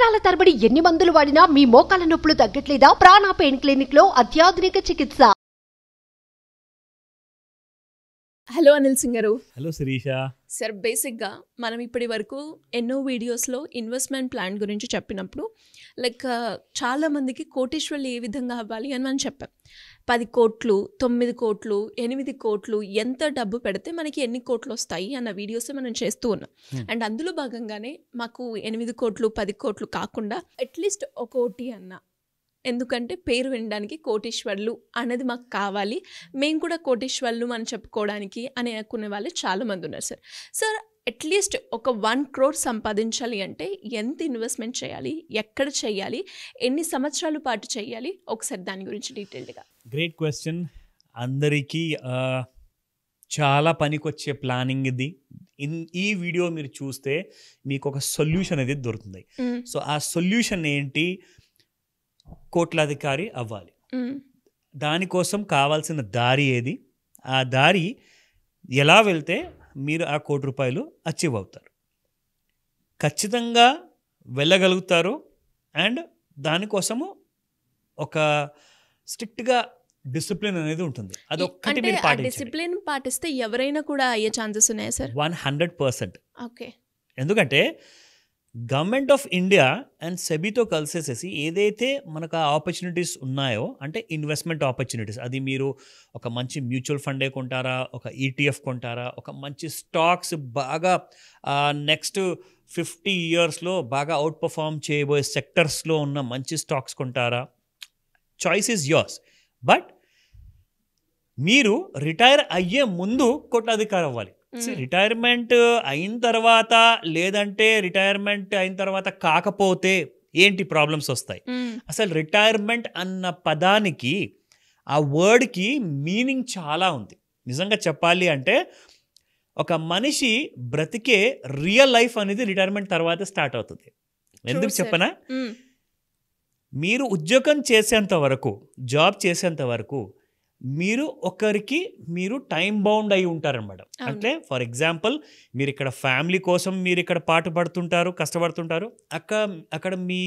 సంవత్సరాల తరబడి ఎన్ని మందులు వాడినా మీ మోకాల నొప్పులు తగ్గట్లేదా? ప్రాణ పెయిన్ క్లినిక్ లో అత్యాధునిక చికిత్స. హలో అనిల్ సింగ్ గారు. హలో శిరీష. సార్, బేసిక్గా మనం ఇప్పటి వరకు ఎన్నో వీడియోస్లో ఇన్వెస్ట్మెంట్ ప్లాన్ గురించి చెప్పినప్పుడు చాలామందికి కోటీశ్వర్లు ఏ విధంగా అవ్వాలి అని మనం చెప్పాం. 10 కోట్లు, 9 కోట్లు, 8 కోట్లు, ఎంత డబ్బు పెడితే మనకి ఎన్ని కోట్లు వస్తాయి అన్న వీడియోస్ మనం చేస్తూ ఉన్నాం. అండ్ అందులో భాగంగానే మాకు 8 కోట్లు, 10 కోట్లు కాకుండా అట్లీస్ట్ 1 కోటి అన్న, ఎందుకంటే పేరు వినడానికి కోటీశ్వర్లు అనేది మాకు కావాలి, మేము కూడా కోటీశ్వర్లు అని చెప్పుకోవడానికి అని అనుకునే వాళ్ళు చాలామంది ఉన్నారు సార్. సార్, అట్లీస్ట్ ఒక 1 crore సంపాదించాలి అంటే ఎంత ఇన్వెస్ట్మెంట్ చేయాలి, ఎక్కడ చేయాలి, ఎన్ని సంవత్సరాల పాటు చేయాలి, ఒకసారి దాని గురించి డీటెయిల్డ్గా. Great question. అందరికీ చాలా పనికొచ్చే ప్లానింగ్ ఇది. ఈ వీడియో మీరు చూస్తే మీకు ఒక సొల్యూషన్ అనేది దొరుకుతుంది. సో ఆ సొల్యూషన్ ఏంటి? కోట్లాధికారి అవ్వాలి. దానికోసం కావాల్సిన దారి ఏది, ఆ దారి ఎలా వెళ్తే మీరు ఆ ₹1 అచీవ్ అవుతారు, ఖచ్చితంగా వెళ్ళగలుగుతారు. అండ్ దానికోసము ఒక స్ట్రిక్ట్గా డిసిప్లిన్ అనేది ఉంటుంది. అదొక్కటి మీరు పాటించాలి. డిసిప్లిన్ పాటిస్తే ఎవరైనా కూడా అయ్యే ఛాన్సెస్ ఉన్నాయా సార్? 100%. ఓకే. ఎందుకంటే గవర్నమెంట్ ఆఫ్ ఇండియా అండ్ సెబీతో కలిసేసేసి ఏదైతే మనకు ఆ ఆపర్చునిటీస్ ఉన్నాయో, అంటే ఇన్వెస్ట్మెంట్ ఆపర్చునిటీస్, అది మీరు ఒక మంచి మ్యూచువల్ ఫండే కొంటారా, ఒక ETF కొంటారా, ఒక మంచి స్టాక్స్ బాగా నెక్స్ట్ 50 yearsలో బాగా అవుట్ పర్ఫార్మ్ చేయబోయే సెక్టర్స్లో ఉన్న మంచి స్టాక్స్ కొంటారా, చాయిస్ ఈజ్ యోర్స్. బట్ మీరు రిటైర్ అయ్యే ముందు కోట్లాధికారి అవ్వాలి. రిటైర్మెంట్ అయిన తర్వాత, లేదంటే రిటైర్మెంట్ అయిన తర్వాత కాకపోతే ఏంటి ప్రాబ్లమ్స్ వస్తాయి? అసలు రిటైర్మెంట్ అన్న పదానికి, ఆ వర్డ్కి మీనింగ్ చాలా ఉంది. నిజంగా చెప్పాలి అంటే ఒక మనిషి బ్రతికే రియల్ లైఫ్ అనేది రిటైర్మెంట్ తర్వాత స్టార్ట్ అవుతుంది. ఎందుకు చెప్పనా? మీరు ఉద్యోగం చేసేంత వరకు, జాబ్ చేసేంత వరకు మీరు ఒకరికి మీరు టైం బౌండ్ అయి ఉంటారనమాట. అంటే ఫర్ ఎగ్జాంపుల్, మీరు ఇక్కడ ఫ్యామిలీ కోసం మీరు ఇక్కడ పాటు పడుతుంటారు, కష్టపడుతుంటారు. అక్కడ మీ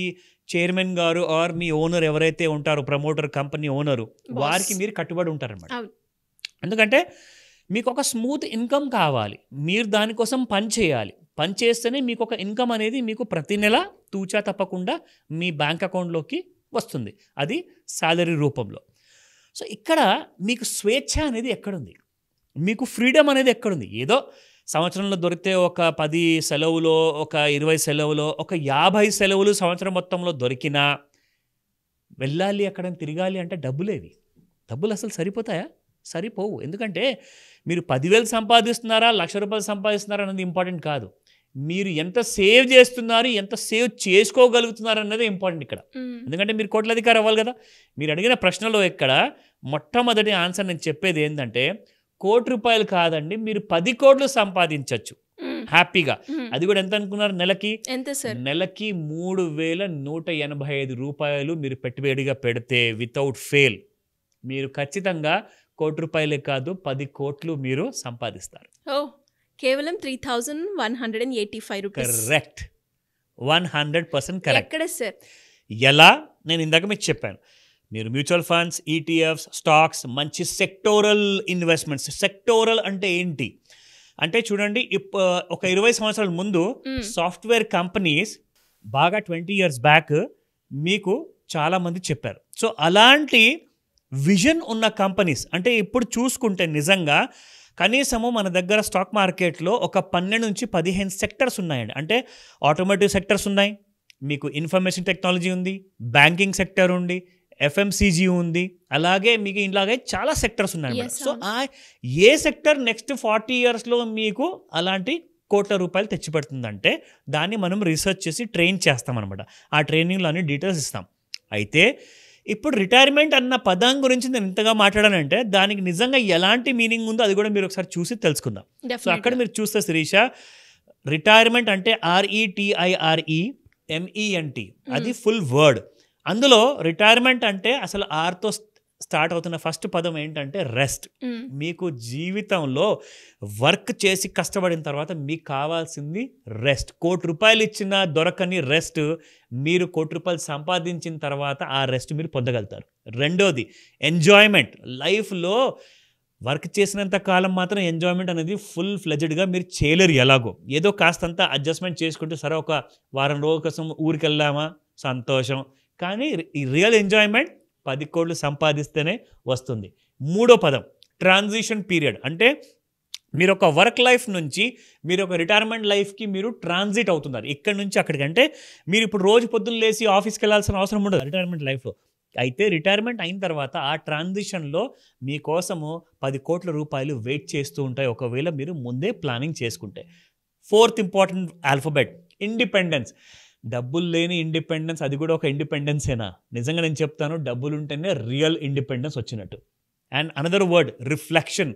చైర్మన్ గారు ఆర్ మీ ఓనర్ ఎవరైతే ఉంటారో, ప్రమోటర్, కంపెనీ ఓనరు, వారికి మీరు కట్టుబడి ఉంటారనమాట. ఎందుకంటే మీకు ఒక స్మూత్ ఇన్కమ్ కావాలి, మీరు దానికోసం పని చేయాలి. పని చేస్తేనే మీకు ఒక ఇన్కమ్ అనేది మీకు ప్రతి నెల తూచా తప్పకుండా మీ బ్యాంక్ అకౌంట్లోకి వస్తుంది, అది శాలరీ రూపంలో. సో ఇక్కడ మీకు స్వేచ్ఛ అనేది ఎక్కడుంది, మీకు ఫ్రీడమ్ అనేది ఎక్కడుంది? ఏదో సంవత్సరంలో దొరికితే ఒక 10 సెలవులో, ఒక 20 సెలవులో, ఒక 50 సెలవులు సంవత్సరం మొత్తంలో దొరికినా వెళ్ళాలి అక్కడ తిరగాలి అంటే డబ్బులేవి. డబ్బులు అసలు సరిపోతాయా? సరిపోవు. ఎందుకంటే మీరు 10,000 సంపాదిస్తున్నారా, ₹1,00,000 సంపాదిస్తున్నారా అన్నది ఇంపార్టెంట్ కాదు. మీరు ఎంత సేవ్ చేస్తున్నారు, ఎంత సేవ్ చేసుకోగలుగుతున్నారు అన్నది ఇంపార్టెంట్ ఇక్కడ. ఎందుకంటే మీరు కోట్లాధికారి అవ్వాలి కదా. మీరు అడిగిన ప్రశ్నలో ఇక్కడ మొట్టమొదటి ఆన్సర్ నేను చెప్పేది ఏంటంటే, ₹1 కాదండి, మీరు 10 కోట్లు సంపాదించవచ్చు హ్యాపీగా. అది కూడా ఎంత అనుకున్నారు? నెలకి ఎంత సార్? నెలకి ₹3,185 మీరు పెట్టుబడిగా పెడితే వితౌట్ ఫెయిల్ మీరు ఖచ్చితంగా ₹1 కాదు 10 కోట్లు మీరు సంపాదిస్తారు. కేవలం 3,185 రూపీస్. Correct, 100% correct. ఎక్కడ సార్? ఎలా? నేను ఇందాక మీకు చెప్పాను, మీరు మ్యూచువల్ ఫండ్స్, ETFs, స్టాక్స్, మంచి సెక్టోరల్ ఇన్వెస్ట్మెంట్స్. సెక్టోరల్ అంటే ఏంటి అంటే చూడండి, ఒక 20 సంవత్సరాల ముందు సాఫ్ట్వేర్ కంపెనీస్ బాగా 20 years బ్యాక్ మీకు చాలామంది చెప్పారు. సో అలాంటి విజన్ ఉన్న కంపెనీస్, అంటే ఇప్పుడు చూసుకుంటే నిజంగా కనీసము మన దగ్గర స్టాక్ మార్కెట్లో ఒక 12 నుంచి 15 సెక్టర్స్ ఉన్నాయండి. అంటే ఆటోమోటివ్ సెక్టర్స్ ఉన్నాయి, మీకు ఇన్ఫర్మేషన్ టెక్నాలజీ ఉంది, బ్యాంకింగ్ సెక్టర్ ఉంది, FMCG ఉంది, అలాగే మీకు ఇలాగే చాలా సెక్టర్స్ ఉన్నాయి. సో ఏ సెక్టర్ నెక్స్ట్ 40 yearsలో మీకు అలాంటి ₹1,00,00,000 తెచ్చిపెడుతుందంటే దాన్ని మనం రీసెర్చ్ చేసి ట్రైన్ చేస్తామన్నమాట. ఆ ట్రైనింగ్లో అన్ని డీటెయిల్స్ ఇస్తాం. అయితే ఇప్పుడు రిటైర్మెంట్ అన్న పదం గురించి నేను ఇంతగా మాట్లాడానంటే దానికి నిజంగా ఎలాంటి మీనింగ్ ఉందో అది కూడా మీరు ఒకసారి చూసి తెలుసుకుందాం. సో అక్కడ మీరు చూస్తే శిరీష, రిటైర్మెంట్ అంటే RETIREMENT, అది ఫుల్ వర్డ్. అందులో రిటైర్మెంట్ అంటే అసలు ఆర్తో స్టార్ట్ అవుతున్న ఫస్ట్ పదం ఏంటంటే రెస్ట్. మీకు జీవితంలో వర్క్ చేసి కష్టపడిన తర్వాత మీకు కావాల్సింది రెస్ట్. ₹1,00,00,000 ఇచ్చినా దొరకని రెస్ట్ మీరు ₹1,00,00,000 సంపాదించిన తర్వాత ఆ రెస్ట్ మీరు పొందగలుగుతారు. రెండోది ఎంజాయ్మెంట్. లైఫ్లో వర్క్ చేసినంత కాలం మాత్రం ఎంజాయ్మెంట్ అనేది ఫుల్ ఫ్లెడ్జ్డ్గా మీరు చేయలేరు. ఎలాగో ఏదో కాస్తంత అడ్జస్ట్మెంట్ చేసుకుంటూ సరే ఒక వారం రోజుల కోసం ఊరికి వెళ్దామా సంతోషం, కానీ ఈ రియల్ ఎంజాయ్మెంట్ 10 కోట్లు సంపాదిస్తేనే వస్తుంది. మూడో పదం ట్రాన్సిషన్ పీరియడ్. అంటే మీరు ఒక వర్క్ లైఫ్ నుంచి మీరు ఒక రిటైర్మెంట్ లైఫ్కి మీరు ట్రాన్సిట్ అవుతున్నారు ఇక్కడి నుంచి అక్కడికి. అంటే మీరు ఇప్పుడు రోజు పొద్దున్న లేసి ఆఫీస్కి వెళ్ళాల్సిన అవసరం ఉండదు రిటైర్మెంట్ లైఫ్లో. అయితే రిటైర్మెంట్ అయిన తర్వాత ఆ ట్రాన్సిషన్లో మీకోసము 10 కోట్ల రూపాయలు వెయిట్ చేస్తూ ఉంటాయి ఒకవేళ మీరు ముందే ప్లానింగ్ చేసుకుంటే. Fourth important alphabet independence. డబ్బులు లేని ఇండిపెండెన్స్, అది కూడా ఒక ఇండిపెండెన్సేనా? నిజంగా నేను చెప్తాను, డబ్బులు ఉంటేనే రియల్ ఇండిపెండెన్స్ వచ్చినట్టు. And another word reflection.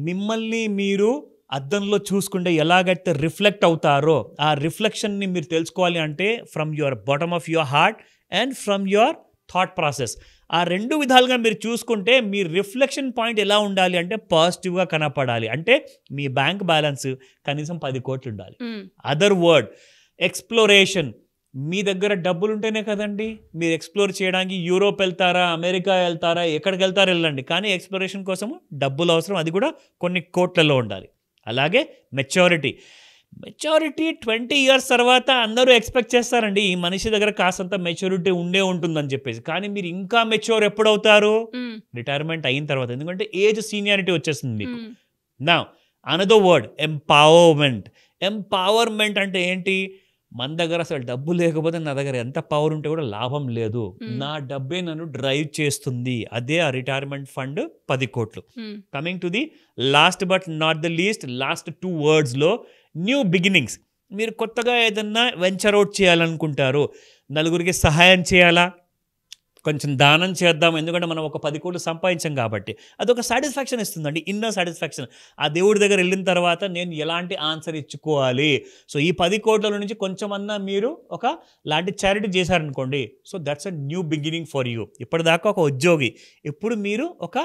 మిమ్మల్ని మీరు అద్దంలో చూసుకుంటే ఎలాగైతే రిఫ్లెక్ట్ అవుతారో ఆ రిఫ్లెక్షన్ని మీరు తెలుసుకోవాలి అంటే from your bottom of your heart and from your thought process. ఆ రెండు విధాలుగా మీరు చూసుకుంటే మీ రిఫ్లెక్షన్ పాయింట్ ఎలా ఉండాలి అంటే పాజిటివ్గా కనపడాలి. అంటే మీ బ్యాంక్ బ్యాలెన్స్ కనీసం 10 కోట్లు ఉండాలి. Other word exploration. మీ దగ్గర డబ్బులు ఉంటేనే కదండి మీరు ఎక్స్ప్లోర్ చేయడానికి యూరోప్ వెళ్తారా, అమెరికా వెళ్తారా, ఎక్కడికి వెళ్తారా వెళ్ళండి, కానీ ఎక్స్ప్లోరేషన్ కోసం డబ్బులు అవసరం, అది కూడా కొన్ని కోట్లలో ఉండాలి. అలాగే మెచ్యూరిటీ. 20 years తర్వాత అందరూ ఎక్స్పెక్ట్ చేస్తారండి ఈ మనిషి దగ్గర కాస్తంత మెచ్యూరిటీ ఉంటుందని చెప్పేసి, కానీ మీరు ఇంకా మెచ్యూర్ ఎప్పుడు అవుతారు? రిటైర్మెంట్ అయిన తర్వాత, ఎందుకంటే ఏజ్ సీనియారిటీ వచ్చేస్తుంది మీకు. నా అనదర్ వర్డ్ ఎంపవర్మెంట్. ఎంపవర్మెంట్ అంటే ఏంటి? మన దగ్గర అసలు డబ్బు లేకపోతే నా దగ్గర ఎంత పవర్ ఉంటే కూడా లాభం లేదు, నా డబ్బే నన్ను డ్రైవ్ చేస్తుంది, అదే ఆ రిటైర్మెంట్ ఫండ్ 10 కోట్లు. Coming to the last but not the least, last 2 wordsలో న్యూ బిగినింగ్స్. మీరు కొత్తగా ఏదన్నా వెంచర్ అవుట్ చేయాలనుకుంటారు, నలుగురికి సహాయం చేయాలా, కొంచెం దానం చేద్దాం, ఎందుకంటే మనం ఒక 10 కోట్లు సంపాదించాం కాబట్టి అదొక సాటిస్ఫాక్షన్ ఇస్తుందండి, ఇన్నర్ సాటిస్ఫాక్షన్. ఆ దేవుడి దగ్గర వెళ్ళిన తర్వాత నేను ఎలాంటి ఆన్సర్ ఇచ్చుకోవాలి, సో ఈ 10 కోట్ల నుంచి కొంచెమన్నా మీరు ఒక లాంటి చారిటీ చేశారనుకోండి, so that's a new beginning for you. ఇప్పటిదాకా ఒక ఉద్యోగి, ఇప్పుడు మీరు ఒక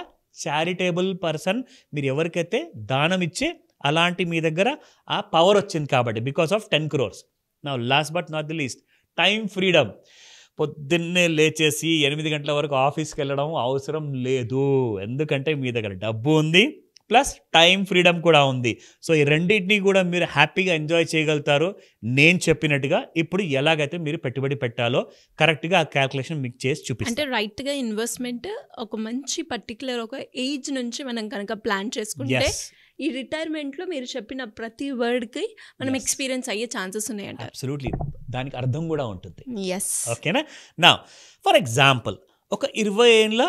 చారిటబుల్ పర్సన్, మీరు ఎవరికైతే దానం ఇచ్చే అలాంటి మీ దగ్గర ఆ పవర్ వచ్చింది కాబట్టి because of 10 crores. Now last but not the least time freedom. పొద్దున్నే లేచేసి 8 గంటల వరకు ఆఫీస్కి వెళ్ళడం అవసరం లేదు, ఎందుకంటే మీ దగ్గర డబ్బు ఉంది ప్లస్ టైం ఫ్రీడమ్ కూడా ఉంది. సో ఈ రెండింటినీ కూడా మీరు హ్యాపీగా ఎంజాయ్ చేయగలుగుతారు. నేను చెప్పినట్టుగా ఇప్పుడు ఎలాగైతే మీరు పెట్టుబడి పెట్టాలో కరెక్ట్గా ఆ క్యాల్కులేషన్ మీకు చేసి చూపిస్తాను. అంటే రైట్గా ఇన్వెస్ట్మెంట్ ఒక మంచి పర్టికులర్ ఒక ఏజ్ నుంచి మనం కనుక ప్లాన్ చేసుకుంటే ఈ రిటైర్మెంట్లో మీరు చెప్పిన ప్రతి వర్డ్కి మనం ఎక్స్పీరియన్స్ అయ్యే ఛాన్సెస్ ఉన్నాయంట. అబ్సల్యూట్లీ, దానికి అర్థం కూడా ఉంటుంది. ఓకేనా? నా ఫర్ ఎగ్జాంపుల్ ఒక 20 ఏళ్ళ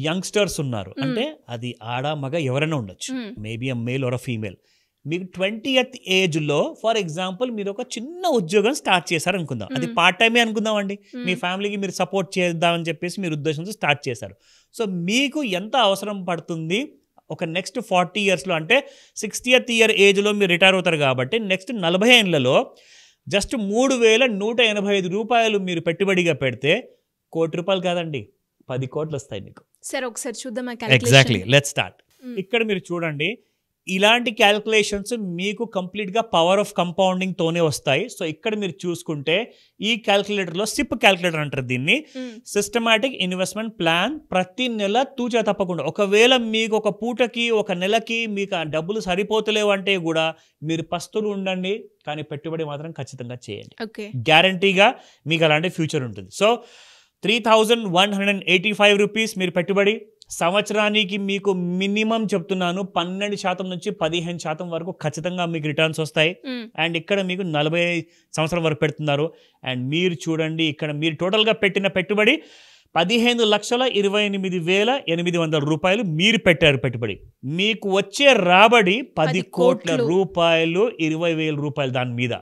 యంగ్స్టర్స్ ఉన్నారు, అంటే అది ఆడ మగ ఎవరైనా ఉండొచ్చు, maybe a male or a female. మీకు 20th ఏజ్లో ఫర్ ఎగ్జాంపుల్ మీరు ఒక చిన్న ఉద్యోగం స్టార్ట్ చేశారు అనుకుందాం, అది పార్ట్ టైమే అనుకుందాం అండి, మీ ఫ్యామిలీకి మీరు సపోర్ట్ చేద్దామని చెప్పేసి మీరు ఉద్దేశంతో స్టార్ట్ చేశారు. సో మీకు ఎంత అవసరం పడుతుంది ఒక నెక్స్ట్ 40 yearsలో, అంటే 60th year ఏజ్లో మీరు రిటైర్ అవుతారు కాబట్టి నెక్స్ట్ 40 ఏళ్లలో జస్ట్ ₹3,185 మీరు పెట్టుబడిగా పెడితే ₹1,00,00,000 కాదండి 10 కోట్లు వస్తాయి మీకు. సరే ఒకసారి చూద్దాం. Exactly, let's start. ఇక్కడ మీరు చూడండి, ఇలాంటి క్యాల్కులేషన్స్ మీకు కంప్లీట్గా పవర్ ఆఫ్ కంపౌండింగ్తోనే వస్తాయి. సో ఇక్కడ మీరు చూసుకుంటే ఈ క్యాల్కులేటర్లో సిప్ క్యాల్కులేటర్ అంటారు దీన్ని, సిస్టమాటిక్ ఇన్వెస్ట్మెంట్ ప్లాన్. ప్రతి నెల తూచా తప్పకుండా, ఒకవేళ మీకు ఒక పూటకి ఒక నెలకి మీకు ఆ డబ్బులు సరిపోతలేవు అంటే కూడా మీరు పస్తులు ఉండండి, కానీ పెట్టుబడి మాత్రం ఖచ్చితంగా చేయండి. గ్యారంటీగా మీకు అలాంటి ఫ్యూచర్ ఉంటుంది. సో ₹3,185 మీరు పెట్టుబడి, సంవత్సరానికి మీకు మినిమం చెప్తున్నాను 12% నుంచి 15% వరకు ఖచ్చితంగా మీకు రిటర్న్స్ వస్తాయి. అండ్ ఇక్కడ మీకు 40 సంవత్సరాల వరకు పెడుతున్నారు. అండ్ మీరు చూడండి, ఇక్కడ మీరు టోటల్గా పెట్టిన పెట్టుబడి ₹15,28,800 మీరు పెట్టారు పెట్టుబడి. మీకు వచ్చే రాబడి 10 కోట్ల రూపాయలు, ₹20,000 దాని మీద.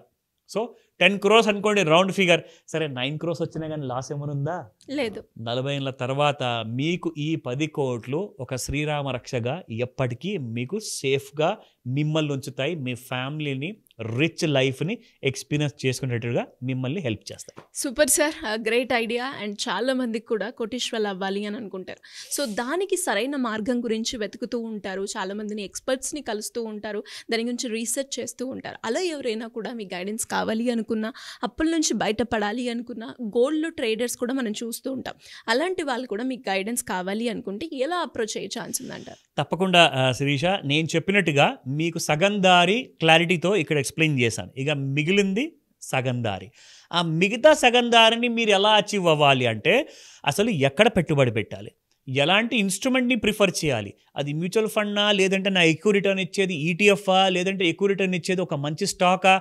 సో 10 crores అనుకోండి రౌండ్ ఫిగర్. సరే 9 crores వచ్చినా కానీ లాస్ ఏమైనా ఉందా? లేదు. 40 ఏళ్ళ తర్వాత మీకు ఈ 10 కోట్లు ఒక శ్రీరామ రక్షగా ఎప్పటికీ మీకు సేఫ్గా మిమ్మల్ని ఉంచుతాయి, మీ ఫ్యామిలీని రిచ్ లైఫ్ని ఎక్స్పీరియన్స్ చేసుకునేటట్టుగా మిమ్మల్ని హెల్ప్ చేస్తాయి. Super sir, great idea. And చాలా మందికి కూడా కోటీశ్వర్లు అవ్వాలి అని అనుకుంటారు. సో దానికి సరైన మార్గం గురించి వెతుకుతూ ఉంటారు, చాలా మందిని ఎక్స్పర్ట్స్ని కలుస్తూ ఉంటారు, దాని గురించి రీసెర్చ్ చేస్తూ ఉంటారు. అలా ఎవరైనా కూడా మీ గైడెన్స్ కావాలి అనుకున్నా, అప్పుల నుంచి బయటపడాలి అనుకున్నా, గోల్డ్లో ట్రేడర్స్ కూడా మనం చూస్తూ ఉంటాం, అలాంటి వాళ్ళు కూడా మీకు గైడెన్స్ కావాలి అనుకుంటే ఎలా అప్రోచ్ అయ్యే ఛాన్స్ ఉందంటారు? తప్పకుండా శిరీష, నేను చెప్పినట్టుగా మీకు సగం దారి క్లారిటీతో ఇక్కడ ఎక్స్ప్లెయిన్ చేశాను. ఇక మిగిలింది సగం దారి. ఆ మిగతా సగం దారిని మీరు ఎలా అచీవ్ అవ్వాలి అంటే అసలు ఎక్కడ పెట్టుబడి పెట్టాలి, ఎలాంటి ఇన్స్ట్రుమెంట్ని ప్రిఫర్ చేయాలి, అది మ్యూచువల్ ఫండా, లేదంటే నా ఎక్కువ రిటర్న్ ఇచ్చేది ఈటీఎఫా, లేదంటే ఎక్కువ రిటర్న్ ఇచ్చేది ఒక మంచి స్టాకా,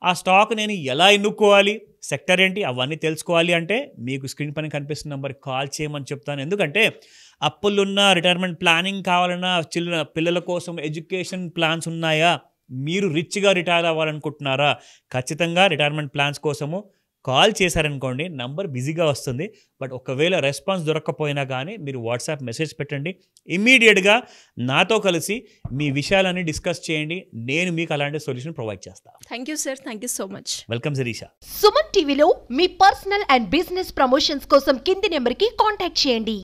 ఆ స్టాక్ నేను ఎలా ఎన్నుకోవాలి, సెక్టర్ ఏంటి, అవన్నీ తెలుసుకోవాలి అంటే మీకు స్క్రీన్ పైన కనిపిస్తున్న నెంబర్కి కాల్ చేయమని చెప్తాను. ఎందుకంటే అప్పులున్నా, రిటైర్మెంట్ ప్లానింగ్ కావాలన్నా, పిల్లల కోసం ఎడ్యుకేషన్ ప్లాన్స్ ఉన్నాయా, మీరు రిచ్గా రిటైర్ అవ్వాలనుకుంటున్నారా, ఖచ్చితంగా రిటైర్మెంట్ ప్లాన్స్ కోసము కాల్ చేశారనుకోండి, నంబర్ బిజీగా వస్తుంది. బట్ ఒకవేళ రెస్పాన్స్ దొరక్కపోయినా కానీ మీరు వాట్సాప్ మెసేజ్ పెట్టండి, ఇమ్మీడియట్గా నాతో కలిసి మీ విషయాలన్నీ డిస్కస్ చేయండి, నేను మీకు అలాంటి సొల్యూషన్ ప్రొవైడ్ చేస్తాను. Thank you sir, thank you so much. Welcome Shirisha. Suman టీవీలో మీ పర్సనల్ అండ్ బిజినెస్ ప్రమోషన్స్ కోసం కింది నెంబర్కి కాంటాక్ట్ చేయండి.